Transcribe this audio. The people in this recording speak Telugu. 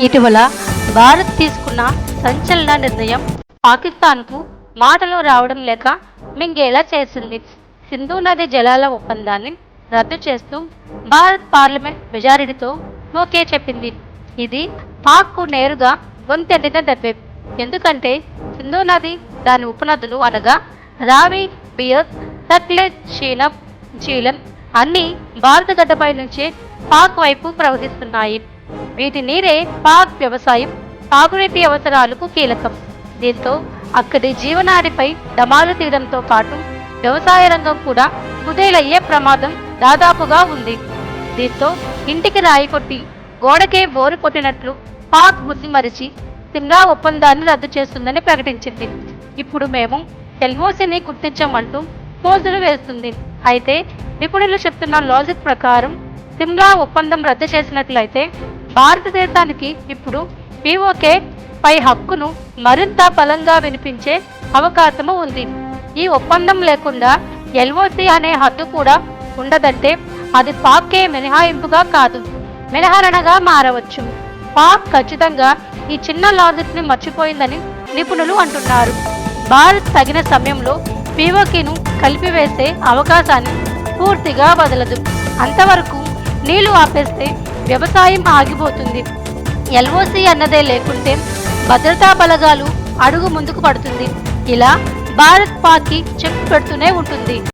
ఇటీవల భారత్ తీసుకున్న సంచలన నిర్ణయం పాకిస్తాన్కు మాటలు రావడం లేక మింగేలా చేసింది. సింధు నది జలాల ఒప్పందాన్ని రద్దు చేస్తూ భారత్ పార్లమెంట్ మెజారిటీతో ఓకే చెప్పింది. ఇది పాక్కు నేరుగా గొంతెత్తిన దెబ్బే. ఎందుకంటే సింధు నది, దాని ఉపనదులు అనగా రావి, బియర్, సట్లెజ్, షీనబ్, జీలం అన్నీ భారత గడ్డపై నుంచే పాక్ వైపు ప్రవహిస్తున్నాయి. వీటి నీరే పాక్ వ్యవసాయం, తాగునీటి అవసరాలకు కీలకం. దీంతో అక్కడి జీవనాడిపై డమాలు తీయడంతో పాటు వ్యవసాయ రంగం కూడా కుదేలయ్యే ప్రమాదం దాదాపుగా ఉంది. దీంతో ఇంటికి రాయి కొట్టి గోడకే బోరు కొట్టినట్లు పాక్ బుద్ధి మరిచి సిమ్లా ఒప్పందాన్ని రద్దు చేస్తుందని ప్రకటించింది. ఇప్పుడు మేము ఎల్ఓసిని గుర్తించమంటూ పోజులు వేస్తుంది. అయితే నిపుణులు చెప్తున్న లాజిక్ ప్రకారం సిమ్లా ఒప్పందం రద్దు చేసినట్లయితే భారతదేశానికి ఇప్పుడు పీఓకే పై హక్కును మరింత బలంగా వినిపించే అవకాశము ఉంది. ఈ ఒప్పందం లేకుండా ఎల్ఓసి అనే హద్దు కూడా ఉండదంటే అది పాక్కే మినహాయింపుగా కాదు, మినహారణగా మారవచ్చు. పాక్ ఖచ్చితంగా ఈ చిన్న లాజిక్ ని మర్చిపోయిందని నిపుణులు అంటున్నారు. భారత్ తగిన సమయంలో పీఓకేను కలిపివేసే అవకాశాన్ని పూర్తిగా వదలదు. అంతవరకు నీళ్లు ఆపేస్తే వ్యవసాయం ఆగిపోతుంది. ఎల్ఓసి అన్నదే లేకుంటే భద్రతా బలగాలు అడుగు ముందుకు పడుతుంది. ఇలా భారత్ పాక్కి చెక్ పెడుతూనే ఉంటుంది.